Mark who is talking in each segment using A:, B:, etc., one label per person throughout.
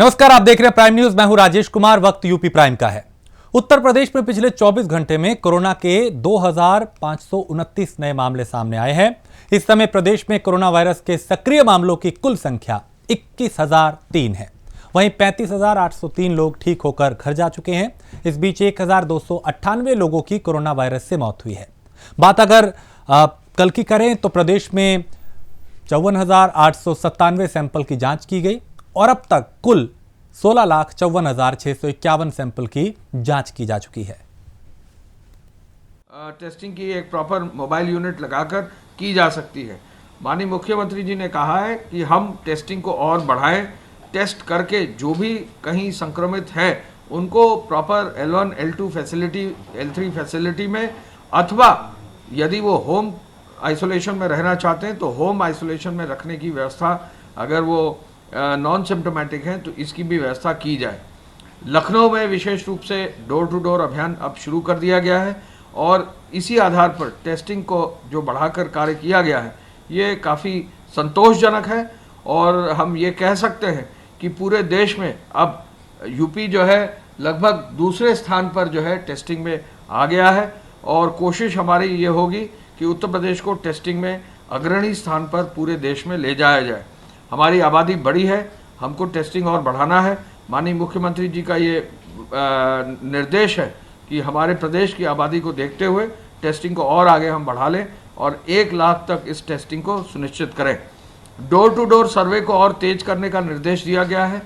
A: नमस्कार, आप देख रहे हैं प्राइम न्यूज। मैं हूं राजेश कुमार। वक्त यूपी प्राइम का है। उत्तर प्रदेश में पिछले 24 घंटे में कोरोना के 2529 नए मामले सामने आए हैं। इस समय प्रदेश में कोरोना वायरस के सक्रिय मामलों की कुल संख्या 21,003 है। वहीं 35,803 लोग ठीक होकर घर जा चुके हैं। इस बीच 1,298 लोगों की कोरोना वायरस से मौत हुई है। बात अगर कल की करें तो प्रदेश में 54,897 सैंपल की जांच की गई और अब तक कुल 16,54,651 सैंपल की जांच की जा चुकी है।
B: टेस्टिंग की एक प्रॉपर मोबाइल यूनिट लगाकर की जा सकती है। माननीय मुख्यमंत्री जी ने कहा है कि हम टेस्टिंग को और बढ़ाएं, टेस्ट करके जो भी कहीं संक्रमित है उनको proper L1, L2 facility, L3 facility में, अथवा यदि वो होम आइसोलेशन में रहना चाहते हैं तो होम आइसोलेशन में रखने की व्यवस्था, अगर वो नॉन सिम्टोमेटिक हैं तो इसकी भी व्यवस्था की जाए। लखनऊ में विशेष रूप से डोर टू डोर अभियान अब शुरू कर दिया गया है और इसी आधार पर टेस्टिंग को जो बढ़ाकर कार्य किया गया है ये काफ़ी संतोषजनक है। और हम ये कह सकते हैं कि पूरे देश में अब यूपी जो है लगभग दूसरे स्थान पर जो है टेस्टिंग में आ गया है और कोशिश हमारी ये होगी कि उत्तर प्रदेश को टेस्टिंग में अग्रणी स्थान पर पूरे देश में ले जाया जाए। हमारी आबादी बड़ी है, हमको टेस्टिंग और बढ़ाना है। माननीय मुख्यमंत्री जी का ये निर्देश है कि हमारे प्रदेश की आबादी को देखते हुए टेस्टिंग को और आगे हम बढ़ा लें और 1 लाख तक इस टेस्टिंग को सुनिश्चित करें। डोर टू डोर सर्वे को और तेज करने का निर्देश दिया गया है।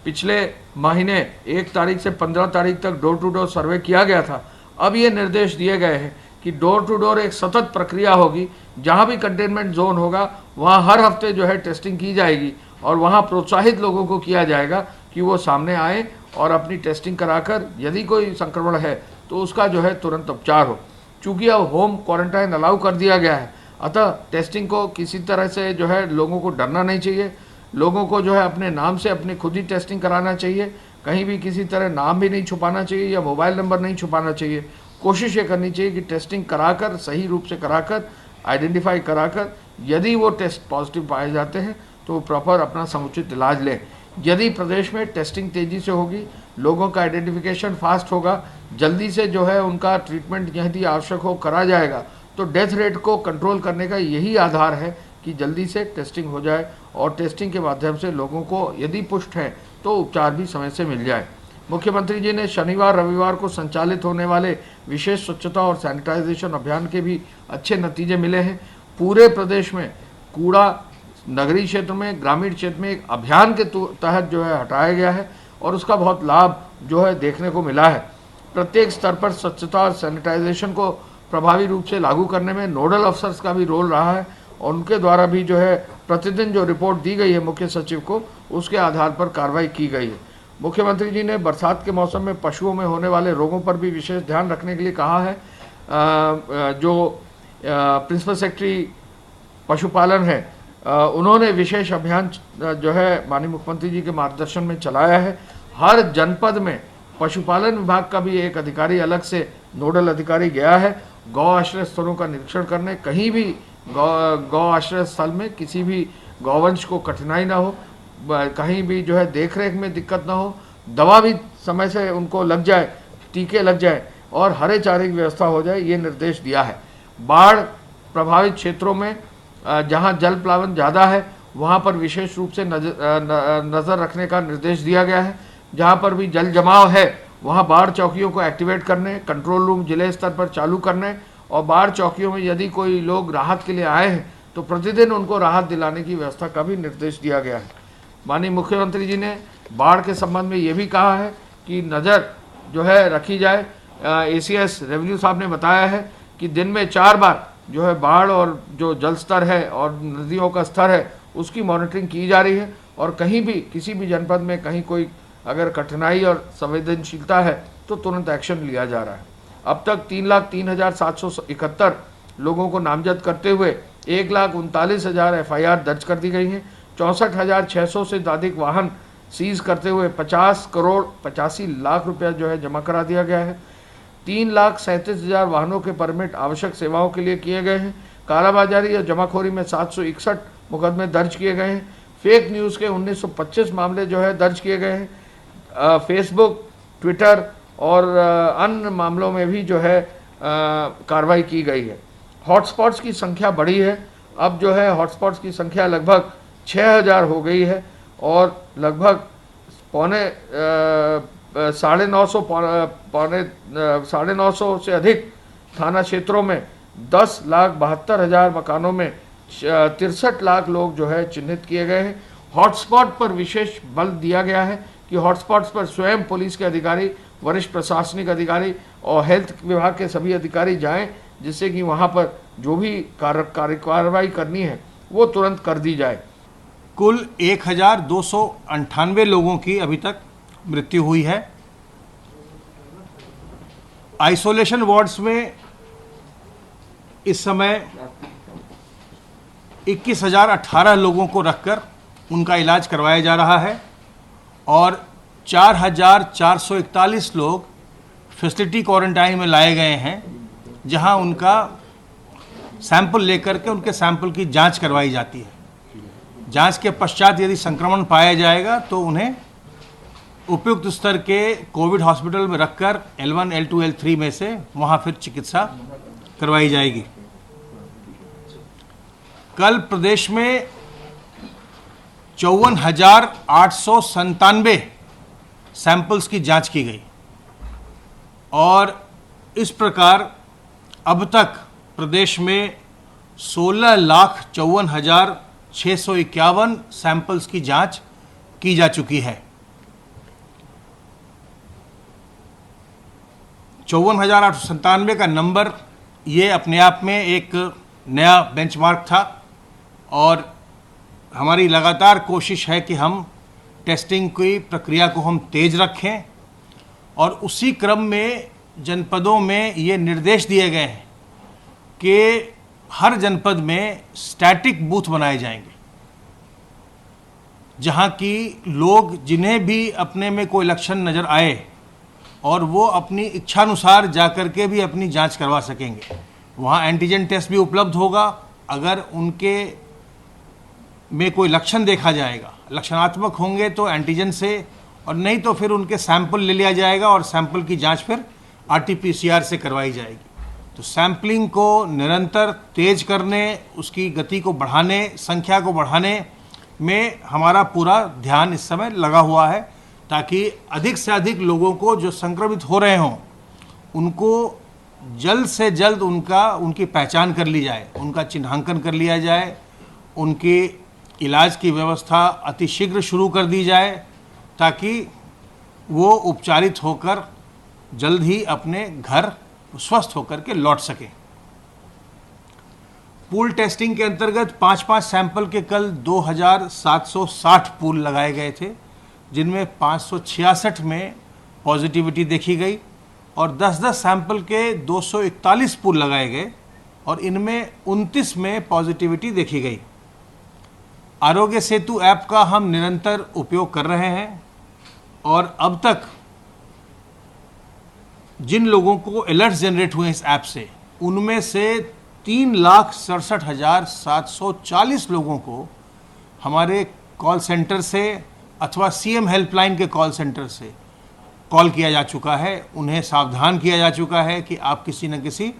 B: पिछले महीने 1 तारीख से 15 तारीख तक डोर टू डोर सर्वे किया गया था। अब ये निर्देश दिए गए हैं कि डोर टू डोर एक सतत प्रक्रिया होगी। जहाँ भी कंटेनमेंट जोन होगा वहाँ हर हफ्ते जो है टेस्टिंग की जाएगी और वहाँ प्रोत्साहित लोगों को किया जाएगा कि वो सामने आए और अपनी टेस्टिंग कराकर यदि कोई संक्रमण है तो उसका जो है तुरंत उपचार हो। चूँकि अब होम क्वारंटाइन अलाउ कर दिया गया है, अतः टेस्टिंग को किसी तरह से जो है लोगों को डरना नहीं चाहिए। लोगों को जो है अपने नाम से अपनी खुद ही टेस्टिंग कराना चाहिए। कहीं भी किसी तरह नाम भी नहीं छुपाना चाहिए या मोबाइल नंबर नहीं छुपाना चाहिए। कोशिश ये करनी चाहिए कि टेस्टिंग कराकर, सही रूप से कराकर, आइडेंटिफाई कराकर यदि वो टेस्ट पॉजिटिव पाए जाते हैं तो प्रॉपर अपना समुचित इलाज लें। यदि प्रदेश में टेस्टिंग तेज़ी से होगी, लोगों का आइडेंटिफिकेशन फास्ट होगा, जल्दी से जो है उनका ट्रीटमेंट यदि आवश्यक हो करा जाएगा तो डेथ रेट को कंट्रोल करने का यही आधार है कि जल्दी से टेस्टिंग हो जाए और टेस्टिंग के माध्यम से लोगों को यदि पुष्ट है तो उपचार भी समय से मिल जाए। मुख्यमंत्री जी ने शनिवार रविवार को संचालित होने वाले विशेष स्वच्छता और सैनिटाइजेशन अभियान के भी अच्छे नतीजे मिले हैं। पूरे प्रदेश में कूड़ा नगरीय क्षेत्र में, ग्रामीण क्षेत्र में एक अभियान के तहत जो है हटाया गया है और उसका बहुत लाभ जो है देखने को मिला है। प्रत्येक स्तर पर स्वच्छता और सैनिटाइजेशन को प्रभावी रूप से लागू करने में नोडल अफसर्स का भी रोल रहा है और उनके द्वारा भी जो है प्रतिदिन जो रिपोर्ट दी गई है मुख्य सचिव को, उसके आधार पर कार्रवाई की गई है। मुख्यमंत्री जी ने बरसात के मौसम में पशुओं में होने वाले रोगों पर भी विशेष ध्यान रखने के लिए कहा है। जो प्रिंसिपल सेक्रेटरी पशुपालन है उन्होंने विशेष अभियान जो है माननीय मुख्यमंत्री जी के मार्गदर्शन में चलाया है। हर जनपद में पशुपालन विभाग का भी एक अधिकारी, अलग से नोडल अधिकारी गया है गौ आश्रय स्थलों का निरीक्षण करने। कहीं भी गौ आश्रय स्थल में किसी भी गौवंश को कठिनाई ना हो, कहीं भी जो है देखरेख में दिक्कत ना हो, दवा भी समय से उनको लग जाए, टीके लग जाए और हरे चारे की व्यवस्था हो जाए, ये निर्देश दिया है। बाढ़ प्रभावित क्षेत्रों में जहां जल प्लावन ज़्यादा है वहां पर विशेष रूप से नज़र रखने का निर्देश दिया गया है। जहां पर भी जल जमाव है वहां बाढ़ चौकियों को एक्टिवेट करने, कंट्रोल रूम जिले स्तर पर चालू करने और बाढ़ चौकियों में यदि कोई लोग राहत के लिए आए हैं तो प्रतिदिन उनको राहत दिलाने की व्यवस्था का भी निर्देश दिया गया है। माननीय मुख्यमंत्री जी ने बाढ़ के संबंध में ये भी कहा है कि नज़र जो है रखी जाए। ACS रेवेन्यू साहब ने बताया है कि दिन में 4 बार जो है बाढ़ और जो जल स्तर है और नदियों का स्तर है उसकी मॉनिटरिंग की जा रही है और कहीं भी किसी भी जनपद में कहीं कोई अगर कठिनाई और संवेदनशीलता है तो तुरंत एक्शन लिया जा रहा है। अब तक 3,03,771 लोगों को नामजद करते हुए 1,39,000 FIR दर्ज कर दी गई हैं। 64,600 से अधिक वाहन सीज करते हुए 50 करोड़ 85 लाख रुपया जो है जमा करा दिया गया है। 3,37,000 वाहनों के परमिट आवश्यक सेवाओं के लिए किए गए हैं। कालाबाजारी और जमाखोरी में 761 मुकदमे दर्ज किए गए हैं। फेक न्यूज़ के 1925 मामले जो है दर्ज किए गए हैं। फेसबुक, ट्विटर और अन्य मामलों में भी जो है कार्रवाई की गई है। हॉटस्पॉट्स की संख्या बढ़ी है। अब जो है हॉटस्पॉट्स की संख्या लगभग 6000 हो गई है और लगभग पौने 950 से अधिक थाना क्षेत्रों में 10,72,000 मकानों में 63 लाख लोग जो है चिन्हित किए गए हैं। हॉटस्पॉट पर विशेष बल दिया गया है कि हॉटस्पॉट्स पर स्वयं पुलिस के अधिकारी, वरिष्ठ प्रशासनिक अधिकारी और हेल्थ विभाग के सभी अधिकारी जाएं, जिससे कि वहां पर जो भी कार्रवाई करनी है वो तुरंत कर दी जाए।
C: कुल 1298 लोगों की अभी तक मृत्यु हुई है। आइसोलेशन वार्ड्स में इस समय 21,018 लोगों को रखकर उनका इलाज करवाया जा रहा है और 4,441 लोग फैसिलिटी क्वारंटाइन में लाए गए हैं, जहां उनका सैंपल लेकर के उनके सैंपल की जांच करवाई जाती है। जांच के पश्चात यदि संक्रमण पाया जाएगा तो उन्हें उपयुक्त स्तर के कोविड हॉस्पिटल में रखकर L1, L2, L3 में से वहां फिर चिकित्सा करवाई जाएगी। कल प्रदेश में 54,897 सैंपल्स की जांच की गई और इस प्रकार अब तक प्रदेश में 16,54,651 सैंपल्स की जांच की जा चुकी है। 54,897 का नंबर ये अपने आप में एक नया बेंचमार्क था और हमारी लगातार कोशिश है कि हम टेस्टिंग की प्रक्रिया को हम तेज रखें और उसी क्रम में जनपदों में ये निर्देश दिए गए हैं कि हर जनपद में स्टैटिक बूथ बनाए जाएंगे, जहां की लोग जिन्हें भी अपने में कोई लक्षण नज़र आए और वो अपनी इच्छानुसार जाकर के भी अपनी जांच करवा सकेंगे। वहाँ एंटीजन टेस्ट भी उपलब्ध होगा। अगर उनके में कोई लक्षण देखा जाएगा, लक्षणात्मक होंगे तो एंटीजन से, और नहीं तो फिर उनके सैंपल ले लिया जाएगा और सैंपल की जांच फिर RT-PCR से करवाई जाएगी। तो सैंपलिंग को निरंतर तेज करने, उसकी गति को बढ़ाने, संख्या को बढ़ाने में हमारा पूरा ध्यान इस समय लगा हुआ है, ताकि अधिक से अधिक लोगों को जो संक्रमित हो रहे हों उनको जल्द से जल्द उनकी पहचान कर ली जाए, उनका चिन्हांकन कर लिया जाए, उनके इलाज की व्यवस्था अतिशीघ्र शुरू कर दी जाए ताकि वो उपचारित होकर जल्द ही अपने घर स्वस्थ होकर के लौट सकें। पूल टेस्टिंग के अंतर्गत 5-5 सैंपल के कल 2,760 पूल लगाए गए थे, जिनमें 566 में पॉजिटिविटी देखी गई और 10-10 सैंपल के 241 पूल लगाए गए और इनमें 29 में पॉजिटिविटी देखी गई। आरोग्य सेतु ऐप का हम निरंतर उपयोग कर रहे हैं और अब तक जिन लोगों को अलर्ट जनरेट हुए इस ऐप से, उनमें से 3,67,740 लोगों को हमारे कॉल सेंटर से अथवा CM हेल्पलाइन के कॉल सेंटर से कॉल किया जा चुका है। उन्हें सावधान किया जा चुका है कि आप किसी न किसी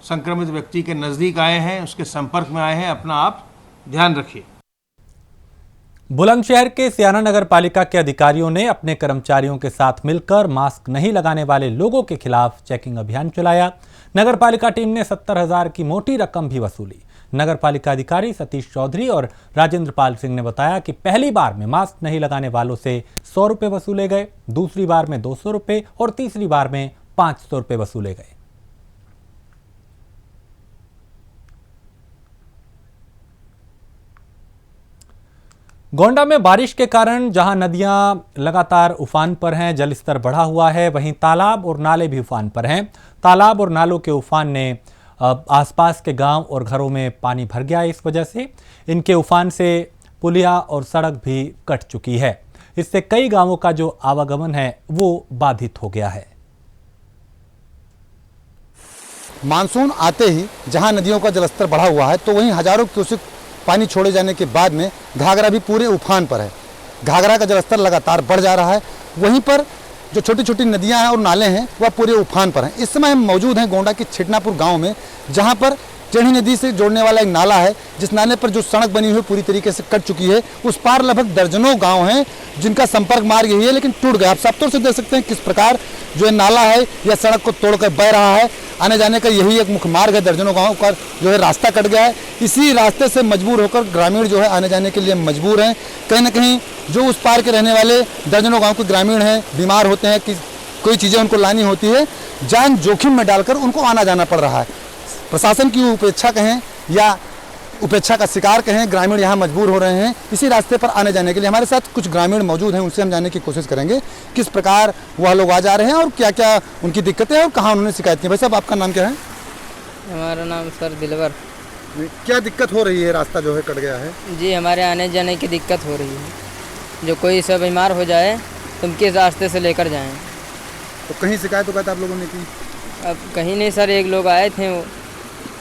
C: संक्रमित व्यक्ति के नज़दीक आए हैं, उसके संपर्क में आए हैं, अपना आप ध्यान रखिए।
A: बुलंदशहर के सियाना नगर पालिका के अधिकारियों ने अपने कर्मचारियों के साथ मिलकर मास्क नहीं लगाने वाले लोगों के खिलाफ चेकिंग अभियान चलाया। नगर पालिका टीम ने 70,000 की मोटी रकम भी वसूली। नगर पालिका अधिकारी सतीश चौधरी और राजेंद्र पाल सिंह ने बताया कि पहली बार में मास्क नहीं लगाने वालों से 100 रुपये वसूले गए, दूसरी बार में 200 रुपये और तीसरी बार में 500 रुपये वसूले गए। गोंडा में बारिश के कारण जहां नदियां लगातार उफान पर हैं, जलस्तर बढ़ा हुआ है, वहीं तालाब और नाले भी उफान पर हैं। तालाब और नालों के उफान ने आसपास के गांव और घरों में पानी भर गया। इस वजह से इनके उफान से पुलिया और सड़क भी कट चुकी है। इससे कई गांवों का जो आवागमन है वो बाधित हो गया है।
D: मानसून आते ही जहां नदियों का जलस्तर बढ़ा हुआ है, तो वहीं हजारों क्यूसेक पानी छोड़े जाने के बाद में घाघरा भी पूरे उफान पर है। घाघरा का जलस्तर लगातार बढ़ जा रहा है। वहीं पर जो छोटी छोटी नदियां हैं और नाले हैं वह पूरे उफान पर हैं। इस समय हम मौजूद हैं गोंडा के छिटनापुर गांव में, जहां पर टेढ़ी नदी से जोड़ने वाला एक नाला है, जिस नाले पर जो सड़क बनी हुई पूरी तरीके से कट चुकी है। उस पार लगभग दर्जनों गांव हैं जिनका संपर्क मार्ग यही है, लेकिन टूट गया। आप साफ तौर से देख सकते हैं किस प्रकार जो है नाला है यह सड़क को तोड़कर बह रहा है। आने जाने का यही एक मुख्य मार्ग है। दर्जनों गाँव का जो है रास्ता कट गया है। इसी रास्ते से मजबूर होकर ग्रामीण जो है आने जाने के लिए मजबूर हैं। कहीं ना कहीं जो उस पार के रहने वाले दर्जनों गाँव के ग्रामीण हैं, बीमार होते हैं, कि कोई चीज़ें उनको लानी होती है, जान जोखिम में डालकर उनको आना जाना पड़ रहा है। प्रशासन की उपेक्षा कहें या उपेक्षा का शिकार कहें, ग्रामीण यहाँ मजबूर हो रहे हैं इसी रास्ते पर आने जाने के लिए। हमारे साथ कुछ ग्रामीण मौजूद हैं, उनसे हम जानने की कोशिश करेंगे किस प्रकार वह लोग आ जा रहे हैं और क्या क्या उनकी दिक्कतें हैं और कहाँ उन्होंने शिकायत की। भाई साहब, आपका नाम क्या है?
E: हमारा नाम सर दिलवर।
D: क्या दिक्कत हो रही है? रास्ता जो है कट गया है।
E: जी, हमारे आने जाने की दिक्कत हो रही है। जो कोई सब बीमार हो जाए तो किस रास्ते से लेकर जाएं।
D: तो कहीं शिकायत वकायत आप लोगों ने की?
E: अब कहीं नहीं सर, एक लोग आए थे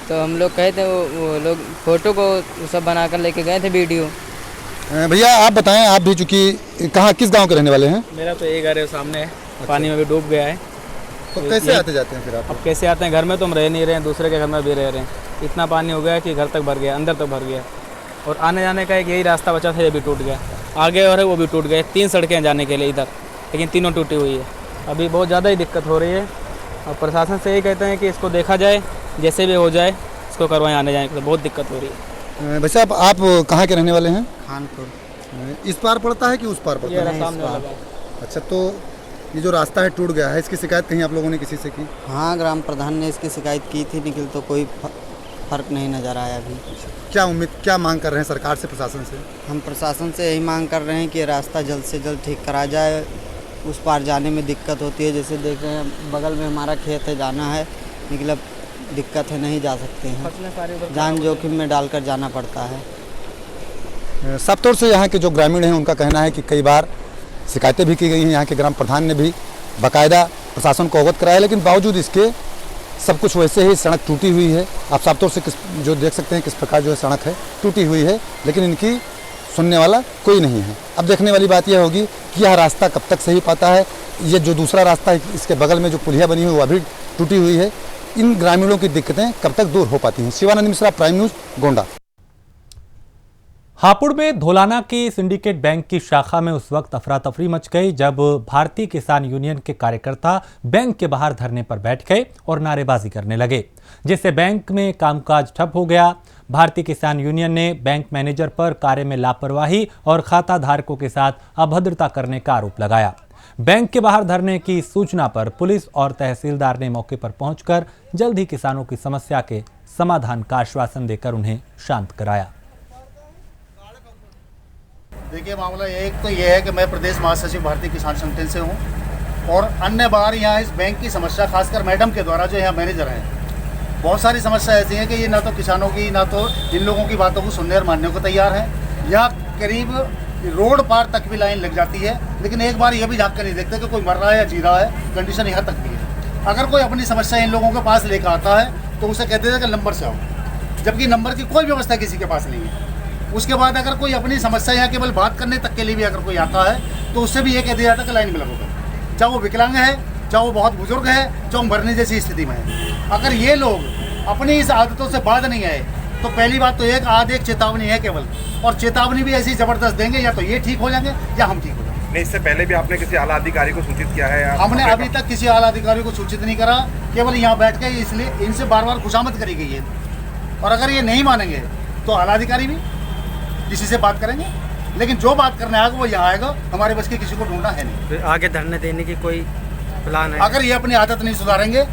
E: तो हम लोग कहे थे वो लोग फ़ोटो को सब बना कर लेके गए थे वीडियो।
D: भैया आप बताएं, आप भी चूँकि कहाँ किस गांव के रहने वाले हैं?
F: मेरा तो एक घर है सामने है, पानी में भी डूब गया है।
D: तो कैसे आते जाते हैं फिर आप?
F: अब कैसे आते हैं? घर में तो हम रह नहीं रहे हैं, दूसरे के घर में भी रह रहे हैं। इतना पानी हो गया कि घर तक भर गया, अंदर तक भर गया। और आने जाने का एक यही रास्ता बचा था, ये भी टूट गया। आगे और है वो भी टूट गए। 3 सड़कें जाने के लिए इधर, लेकिन तीनों टूटी हुई है। अभी बहुत ज़्यादा ही दिक्कत हो रही है और प्रशासन से यही कहते हैं कि इसको देखा जाए, जैसे भी हो जाए इसको करवाएं। आने जाने के लिए बहुत दिक्कत हो रही है।
D: वैसे आप कहाँ के रहने वाले हैं?
E: खानपुर।
D: इस पार पड़ता है कि उस पार पड़ता है?
F: सामने वाला।
D: अच्छा, तो ये जो रास्ता है टूट गया है, इसकी शिकायत कहीं आप लोगों ने किसी से की?
G: हाँ, ग्राम प्रधान ने इसकी शिकायत की थी, लेकिन तो कोई फ़र्क नहीं नज़र आया अभी।
D: क्या मांग कर रहे हैं सरकार से, प्रशासन से?
G: हम प्रशासन से यही मांग कर रहे हैं कि रास्ता जल्द से जल्द ठीक करा जाए। उस पार जाने में दिक्कत होती है। जैसे देख रहे हैं बगल में हमारा खेत है, जाना है मतलब दिक्कत है, नहीं जा सकते हैं, जान जोखिम में डालकर जाना पड़ता है।
D: साफ तौर से यहाँ के जो ग्रामीण हैं उनका कहना है कि कई बार शिकायतें भी की गई हैं। यहाँ के ग्राम प्रधान ने भी बाकायदा प्रशासन को अवगत कराया, लेकिन बावजूद इसके सब कुछ वैसे ही सड़क टूटी हुई है। आप साफ तौर से जो देख सकते हैं किस प्रकार जो है सड़क है टूटी हुई है, लेकिन इनकी सुनने वाला कोई नहीं है। अब देखने वाली बात यह होगी कि यह रास्ता कब तक सही पाता है। ये जो दूसरा रास्ता है, इसके बगल में जो पुलिया बनी हुई है वह भी टूटी हुई है। इन ग्रामीणों की दिक्कतें कब तक दूर हो पाती हैं। Shivanand Mishra, Prime News, Gonda.
A: हापुड़ में धोलाना की सिंडिकेट बैंक की शाखा में उस वक्त अफरा तफरी मच गई जब भारतीय किसान यूनियन के कार्यकर्ता बैंक के बाहर धरने पर बैठ गए और नारेबाजी करने लगे, जिससे बैंक में कामकाज ठप हो गया। भारतीय किसान यूनियन ने बैंक मैनेजर पर कार्य में लापरवाही और खाता धारकों के साथ अभद्रता करने का आरोप लगाया। बैंक के बाहर धरने की सूचना पर पुलिस और तहसीलदार ने मौके पर पहुंचकर जल्द ही किसानों की समस्या के समाधान का आश्वासन देकर उन्हें शांत कराया।
H: देखिए, मामला एक तो ये है कि मैं प्रदेश महासचिव भारतीय किसान संगठन से हूँ और अन्य बार यहाँ इस बैंक की समस्या, खासकर मैडम के द्वारा जो यहाँ मैनेजर हैं, बहुत सारी समस्या ऐसी है कि ये ना तो किसानों की ना तो इन लोगों की बातों को सुनने और मानने को तैयार है। यहाँ करीब रोड पार तक भी लाइन लग जाती है, लेकिन एक बार ये भी झाँक कर नहीं देखते कि कोई मर रहा है या जी रहा है। कंडीशन यहाँ तक भी है। अगर कोई अपनी समस्या इन लोगों के पास लेकर आता है तो उसे कहते थे कि नंबर से आओ, जबकि नंबर की कोई व्यवस्था किसी के पास नहीं है। उसके बाद अगर कोई अपनी समस्या यहाँ केवल बात करने तक के लिए भी अगर कोई आता है तो उससे भी ये कह दिया जाता है कि लाइन में लगोगे, चाहे वो विकलांग है, चाहे वो बहुत बुजुर्ग है, चाहे वो मरने जैसी स्थिति में है। अगर ये लोग अपनी इस आदतों से बाज नहीं आए तो पहली बात तो एक चेतावनी है केवल, और चेतावनी भी ऐसी ज़बरदस्त देंगे या तो ये ठीक हो जाएंगे या हम ठीक हो जाएंगे।
I: नहीं, इससे पहले भी आपने किसी आला अधिकारी को सूचित किया है?
H: हमने अभी तक किसी आला अधिकारी को सूचित नहीं करा, केवल यहाँ बैठ के इसलिए इनसे बार बार खुशामद करी गई है। और अगर ये नहीं मानेंगे तो आला अधिकारी भी किसी से बात करेंगे, लेकिन जो बात करने आएगा वो यहाँ आएगा। हमारे बस के किसी को ढूंढना है नहीं।
F: तो आगे धरने देने की कोई प्लान है?
H: अगर ये अपनी आदत नहीं सुधारेंगे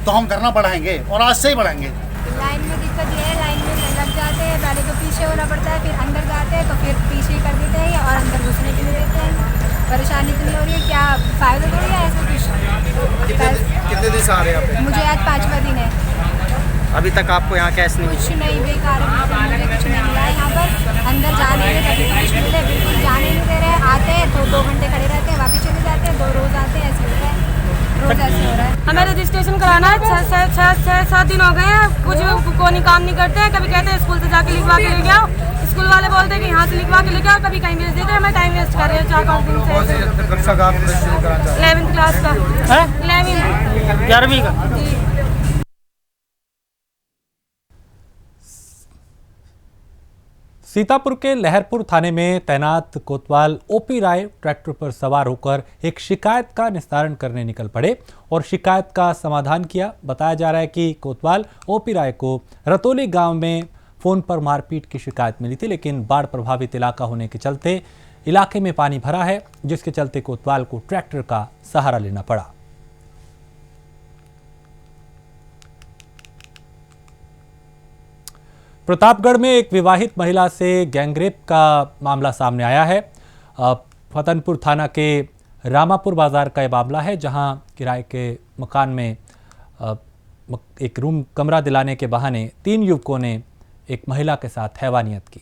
H: तो हम धरना बढ़ाएंगे और आज से ही बढ़ाएंगे।
J: लाइन में दिक्कत ये है, लाइन में लग जाते हैं, पहले तो पीछे होना पड़ता है, फिर अंदर जाते हैं तो फिर पीछे कर देते हैं और अंदर घुसने के लिए देते हैं। परेशानी इतनी हो रही है, क्या फायदा थोड़ी है ऐसा कुछ।
F: कितने दिन से आ रहे हैं आप?
J: मुझे आज 5वां दिन है।
F: अभी तक आपको यहाँ कैश नहीं?
J: कुछ नहीं, बेकार है, मुझे कुछ नहीं मिला है यहाँ पर। अंदर जाने के तभी तो कुछ मिले, बिल्कुल जाने नहीं दे रहे हैं। आते हैं तो 2 घंटे खड़े रहते हैं, वापस चले जाते हैं, 2 रोज आते हैं, ऐसे होता है, रोज ऐसे हो रहा है।
K: हमें रजिस्ट्रेशन कराना है, 6-7 दिन हो गए हैं, कुछ कोई काम नहीं करते हैं। कभी कहते हैं स्कूल से जाके लिखवा के लेके आओ, स्कूल वाले बोलते हैं कि यहाँ से लिखवा के लेके आओ, कभी कहीं भेज देते हैं। हमें टाइम वेस्ट कर रहे हैं 4-5 दिन से। 11वीं क्लास का, 11वीं का।
A: सीतापुर के लहरपुर थाने में तैनात कोतवाल ओपी राय ट्रैक्टर पर सवार होकर एक शिकायत का निस्तारण करने निकल पड़े और शिकायत का समाधान किया। बताया जा रहा है कि कोतवाल ओपी राय को रतौली गांव में फोन पर मारपीट की शिकायत मिली थी, लेकिन बाढ़ प्रभावित इलाका होने के चलते इलाके में पानी भरा है, जिसके चलते कोतवाल को ट्रैक्टर का सहारा लेना पड़ा। प्रतापगढ़ में एक विवाहित महिला से गैंगरेप का मामला सामने आया है। फतनपुर थाना के रामापुर बाजार का यह मामला है, जहां किराए के मकान में एक रूम कमरा दिलाने के बहाने 3 युवकों ने एक महिला के साथ हैवानियत की।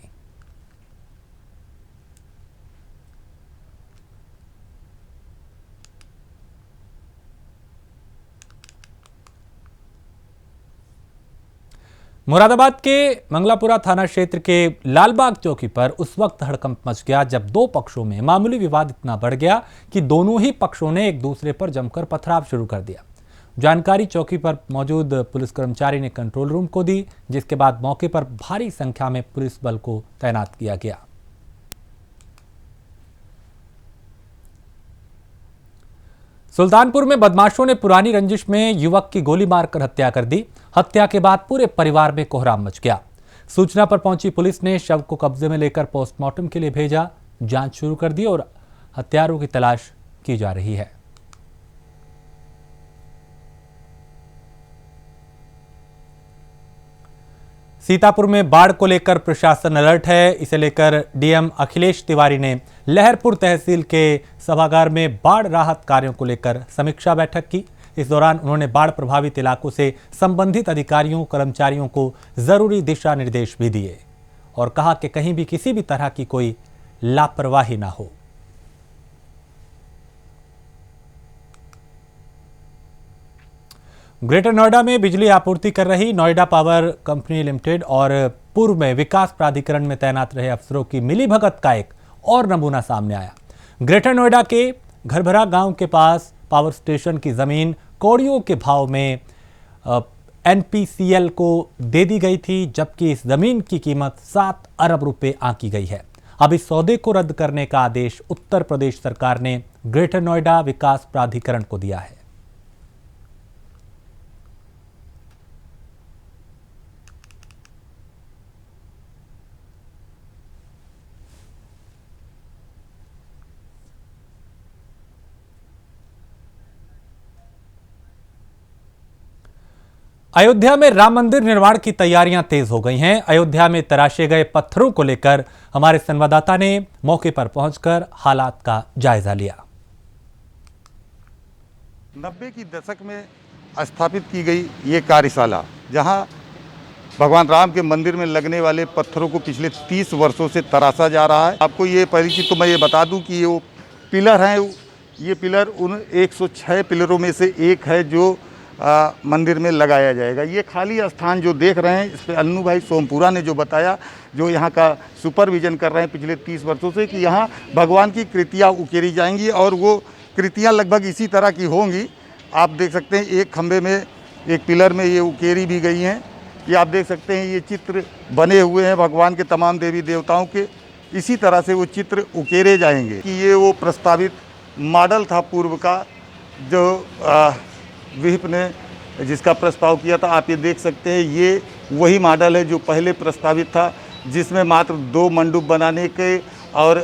A: मुरादाबाद के मंगलापुरा थाना क्षेत्र के लालबाग चौकी पर उस वक्त हड़कंप मच गया जब 2 पक्षों में मामूली विवाद इतना बढ़ गया कि दोनों ही पक्षों ने एक दूसरे पर जमकर पथराव शुरू कर दिया। जानकारी चौकी पर मौजूद पुलिस कर्मचारी ने कंट्रोल रूम को दी, जिसके बाद मौके पर भारी संख्या में पुलिस बल को तैनात किया गया। सुल्तानपुर में बदमाशों ने पुरानी रंजिश में युवक की गोली मारकर हत्या कर दी। हत्या के बाद पूरे परिवार में कोहराम मच गया। सूचना पर पहुंची पुलिस ने शव को कब्जे में लेकर पोस्टमार्टम के लिए भेजा। जांच शुरू कर दी और हत्यारों की तलाश की जा रही है। सीतापुर में बाढ़ को लेकर प्रशासन अलर्ट है। इसे लेकर डीएम अखिलेश तिवारी ने लहरपुर तहसील के सभागार में बाढ़ राहत कार्यों को लेकर समीक्षा बैठक की। इस दौरान उन्होंने बाढ़ प्रभावित इलाकों से संबंधित अधिकारियों कर्मचारियों को जरूरी दिशा निर्देश भी दिए और कहा कि कहीं भी किसी भी तरह की कोई लापरवाही ना हो। ग्रेटर नोएडा में बिजली आपूर्ति कर रही नोएडा पावर कंपनी लिमिटेड और पूर्व में विकास प्राधिकरण में तैनात रहे अफसरों की मिलीभगत का एक और नमूना सामने आया। ग्रेटर नोएडा के घरभरा गांव के पास पावर स्टेशन की जमीन कौड़ियों के भाव में एनपीसीएल को दे दी गई थी, जबकि इस जमीन की कीमत 7 अरब रुपए आंकी गई है। अब इस सौदे को रद्द करने का आदेश उत्तर प्रदेश सरकार ने ग्रेटर नोएडा विकास प्राधिकरण को दिया है। अयोध्या में राम मंदिर निर्माण की तैयारियां तेज हो गई हैं। अयोध्या में तराशे गए पत्थरों को लेकर हमारे संवाददाता ने मौके पर पहुंचकर हालात का जायजा लिया।
L: 90 की दशक में स्थापित की गई ये कार्यशाला, जहां भगवान राम के मंदिर में लगने वाले पत्थरों को पिछले 30 वर्षों से तराशा जा रहा है। आपको ये परिचित तो मैं ये बता दूं कि ये वो पिलर हैं, ये पिलर उन 106 पिलरों में से एक है जो मंदिर में लगाया जाएगा। ये खाली स्थान जो देख रहे हैं, इस पर अन्नू भाई सोमपुरा ने जो बताया, जो यहाँ का सुपरविजन कर रहे हैं पिछले 30 वर्षों से, कि यहाँ भगवान की कृतियाँ उकेरी जाएंगी और वो कृतियाँ लगभग इसी तरह की होंगी। आप देख सकते हैं एक खंभे में, एक पिलर में ये उकेरी भी गई हैं। ये आप देख सकते हैं ये चित्र बने हुए हैं भगवान के तमाम देवी देवताओं के, इसी तरह से वो चित्र उकेरे जाएंगे। कि ये वो प्रस्तावित मॉडल था पूर्व का, जो विहिप ने जिसका प्रस्ताव किया था। आप ये देख सकते हैं ये वही मॉडल है जो पहले प्रस्तावित था, जिसमें मात्र 2 मंडप बनाने के और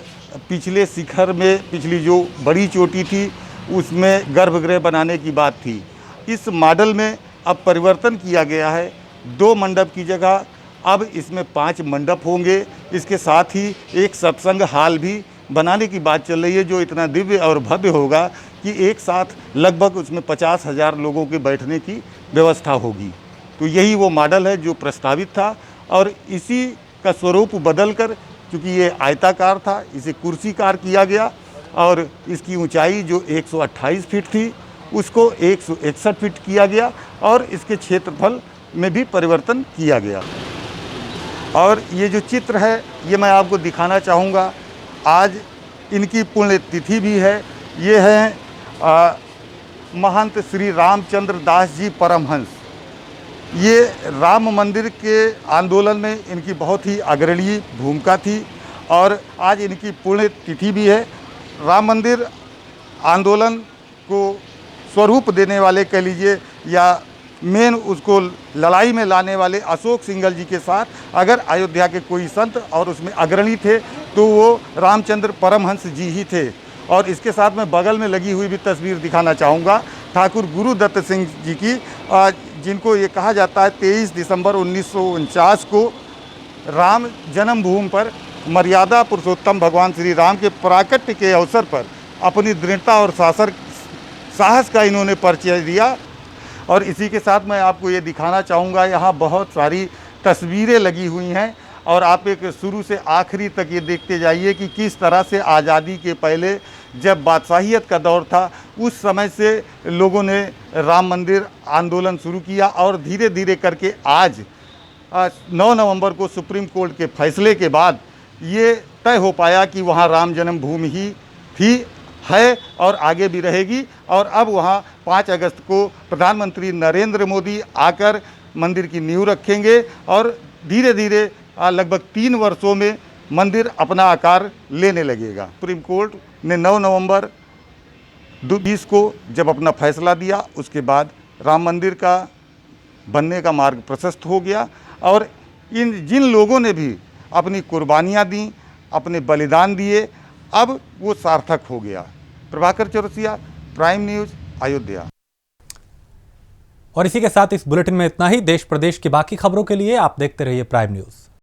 L: पिछले शिखर में पिछली जो बड़ी चोटी थी उसमें गर्भगृह बनाने की बात थी। इस मॉडल में अब परिवर्तन किया गया है। 2 मंडप की जगह अब इसमें 5 मंडप होंगे। इसके साथ ही एक सत्संग हॉल भी बनाने की बात चल रही है, जो इतना दिव्य और भव्य होगा कि एक साथ लगभग उसमें 50,000 लोगों के बैठने की व्यवस्था होगी। तो यही वो मॉडल है जो प्रस्तावित था और इसी का स्वरूप बदलकर, क्योंकि ये आयताकार था, इसे कुर्सीकार किया गया और इसकी ऊंचाई जो 128 फीट थी उसको 161 फीट किया गया और इसके क्षेत्रफल में भी परिवर्तन किया गया। और ये जो चित्र है ये मैं आपको दिखाना चाहूँगा। आज इनकी पुण्यतिथि भी है। ये हैं महंत श्री रामचंद्र दास जी परमहंस। ये राम मंदिर के आंदोलन में इनकी बहुत ही अग्रणीय भूमिका थी और आज इनकी पुण्यतिथि भी है। राम मंदिर आंदोलन को स्वरूप देने वाले कह लीजिए या मेन उसको लड़ाई में लाने वाले अशोक सिंघल जी के साथ अगर अयोध्या के कोई संत और उसमें अग्रणी थे तो वो रामचंद्र परमहंस जी ही थे। और इसके साथ मैं बगल में लगी हुई भी तस्वीर दिखाना चाहूँगा ठाकुर गुरुदत्त सिंह जी की, जिनको ये कहा जाता है 23 दिसंबर 1949 को राम जन्मभूमि पर मर्यादा पुरुषोत्तम भगवान श्री राम के प्राकट्य के अवसर पर अपनी दृढ़ता और साहस का इन्होंने परिचय दिया। और इसी के साथ मैं आपको ये दिखाना चाहूँगा, यहाँ बहुत सारी तस्वीरें लगी हुई हैं और आप एक शुरू से आखिरी तक ये देखते जाइए कि किस तरह से आज़ादी के पहले जब बादशाहियत का दौर था उस समय से लोगों ने राम मंदिर आंदोलन शुरू किया और धीरे धीरे करके आज 9 नवंबर को सुप्रीम कोर्ट के फैसले के बाद ये तय हो पाया कि वहाँ राम जन्मभूमि ही थी, है और आगे भी रहेगी। और अब वहाँ 5 अगस्त को प्रधानमंत्री नरेंद्र मोदी आकर मंदिर की नींव रखेंगे और धीरे धीरे लगभग 3 वर्षों में मंदिर अपना आकार लेने लगेगा। सुप्रीम कोर्ट ने 9 नवंबर 2020 को जब अपना फैसला दिया उसके बाद राम मंदिर का बनने का मार्ग प्रशस्त हो गया और जिन लोगों ने भी अपनी कुर्बानियाँ दी, अपने बलिदान दिए, अब वो सार्थक हो गया। Prabhakar Chaurasia, prime news, Ayodhya.
A: और इसी के साथ इस बुलेटिन में इतना ही। देश प्रदेश की बाकी खबरों के लिए आप देखते रहिए प्राइम न्यूज़।